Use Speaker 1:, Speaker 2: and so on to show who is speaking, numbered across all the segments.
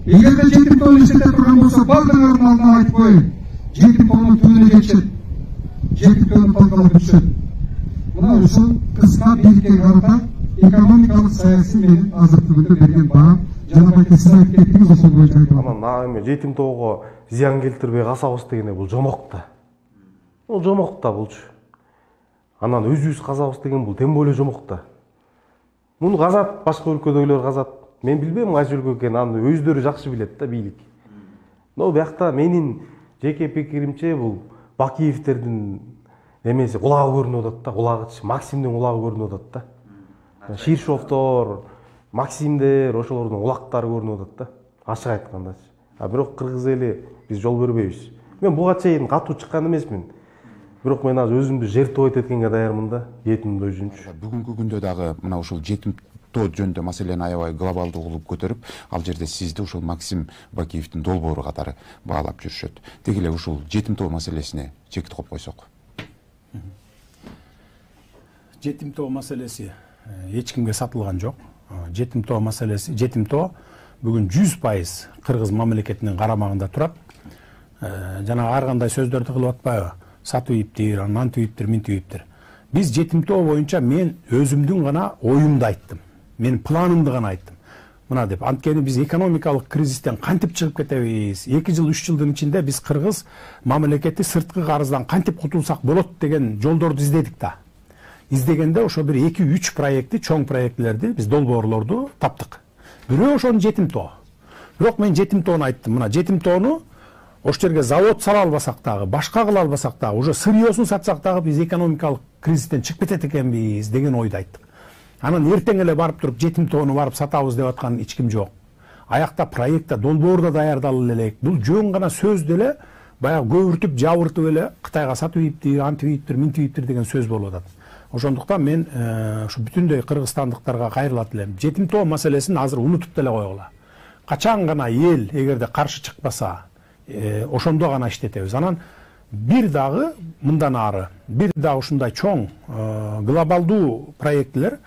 Speaker 1: Эгерде жетим тоону иштете турган болсо, бардыгынын алдына айтып коеюн. Жетим тоонун түбүнө жетишет. Жетим тоонун талкалап өтүшөт. Мына ушул кыска бийликке карата экономикалык саясий менин азыр бүгүндө берген баам жана байке сиз айтып кеттиңиз, ошол боюнча айтып атам.
Speaker 2: Анан эми жетим тоого зыян келтирбей казабыз дегенде бул жомок да. Бул жомок да булчу. Анан өзүбүз казабыз деген бул тем более жомок да. Муну казат, башка өлкөдөгүлөр казат. Мен билбейм кайсы өлкө экенин, аны өздөрү жакшы билет да бийлик. Но биякта менин жеке пикиримче бул Бакиевтердин эмеси кулагы көрүнүп атат да, кулагычы, Максимдин кулагы көрүнүп атат да. Ширшовдор, Максимдер, ошолордун кулактары көрүнүп атат да. Ачык айткандачы. А бирок кыргыз эли биз жол бербейбиз. Мен буга чейин катуу чыккан эмесмин. Бирок мен азыр өзүмдү жертвовать эткенге даярмын да, жетимдин өзүнчү.
Speaker 3: Бүгүнкү күндө дагы мына ушул жетим тоо жөнүндө маселени аябай глобалдуу кылып көтөрүп, ал жерде сизди ушул Максим Бакиевдин долбоору катары баалап жүрүшөт. Деги эле ушул жетим тоо маселесине чекит коюп койсок.
Speaker 4: Жетим тоо маселеси эч кимге сатылган жок. Жетим тоо маселеси, жетим тоо бүгүн 100% кыргыз мамлекетинин карамагында турат. Жана ар кандай сөздөрдү кылып атпайбы? Сатып анан мынтиптир. Биз жетим тоо боюнча мен өзүмдүн гана оюмду айттым. Мен планымды гана айттым. Мына деп, анткени биз экономикалык кризистен кантип чыгып кетебиз? 2 жыл, 3 жылдын ичинде биз кыргыз мамлекети сырткы карыздан кантип кутулсак болот деген жолдорду издедик да. Издегенде ошо бир 2-3 проектти, чоң проектлерди, биз долбоорлорду таптык. Бирөө ошонун жетим тоо. Бирок мен жетим тоону айттым. Мына жетим тоону ошол жерге завод сала албасак дагы, башка кыла албасак дагы, уже сырьёсун сатсак дагы биз экономикалык кризистен чыгып кетет экенбиз деген ойду айттык. Анан эртең эле барып туруп жетим тоону барып сатабыз деп аткан эч ким жок. Аякта проектте долбоор да даярдалып элек. Бул жөн гана сөз деле баягы көбүртүп, жабыртып эле Кытайга сатып ийиптир, антип ийиптир деген сөз болуп атат. Ошондуктан мен ушу бүтүндөй кыргызстандыктарга кайрылат элем. Жетим тоо маселесин азыр унутуп деле койгула. Качан гана эл эгерде каршы чыкпаса, ошондо гана иштетебиз. Анан бир дагы мындан ары, бир дагы ушундай чоң глобалдуу проекттер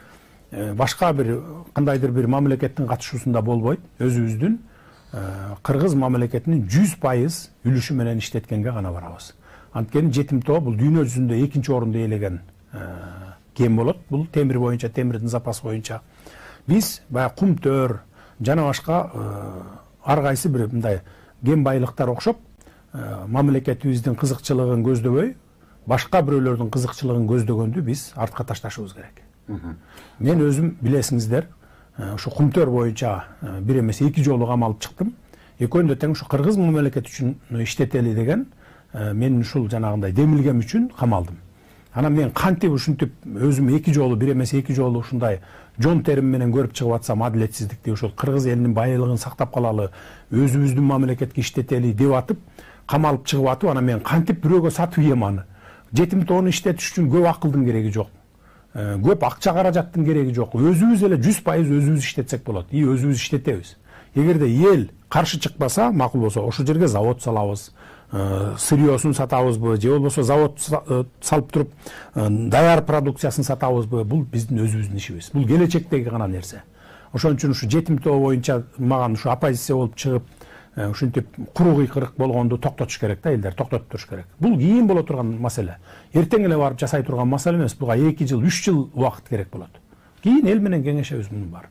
Speaker 4: башка бир кандайдыр бир мамлекеттин катышуусунда болбойт. Өзүбүздүн кыргыз мамлекетинин 100% үлүшү менен иштеткенге гана барабыз. Анткени жетим тоо бул дүйнө жүзүндө 2-чи орунду ээлеген кен болот. Бул темир боюнча, темирдин запасы боюнча. Биз баягы кум төр жана башка ар кайсы бир мындай кен байлыктар окшоп мамлекетибиздин кызыкчылыгын көздөбөй, башка бирөөлөрдүн кызыкчылыгын көздөгөндү биз артка ташташыбыз керек. Мен өзүм билесиңиздер, ушу кумтөр боюнча бир эмес 2 жолу камалып чыктым. Экөөндө тең ушу кыргыз мамлекети үчүн иштетели деген мен ушул жанагындай демилгем үчүн камалдым. Анан мен кантип ушинтип өзүм 2 жолу, бир эмес 2 жолу ушундай жон терим менен көрүп чыгып атсам, адилетсиздикти, ошол кыргыз элинин байлыгын сактап калалы, өзүбүздүн мамлекетке иштетели деп атып, камалып чыгып атып, анан мен кантип бирөөгө сатып ийем аны. Жетим тоону иштетиш үчүн көп акылдын кереги жок. Көп акча каражаттын кереги жок. Өзүбүз эле 100% өзүбүз иштетсек болот. Өзүбүз иштетебиз. Эгерде эл каршы чыкпаса, макул болсо, ошол жерге завод салабыз. Сырьёсун сатабызбы, же болбосо завод салып туруп даяр продукциясын сатабызбы, бул биздин өзүбүздүн ишибиз. Бул келечектеги гана нерсе. Ошон үчүн ушу жетим тоо боюнча маган ушу оппозиция болуп чыгып, ушинтип куру кыйкырык болгонду токтотуш керек да, элдер токтотуп туруш керек. Бул кийин боло турган маселе. Эртең эле барып жасай турган маселе эмес. Буга 2 жыл, 3 жыл убакыт керек болот. Кийин эл менен кеңешебиз мунун баарын.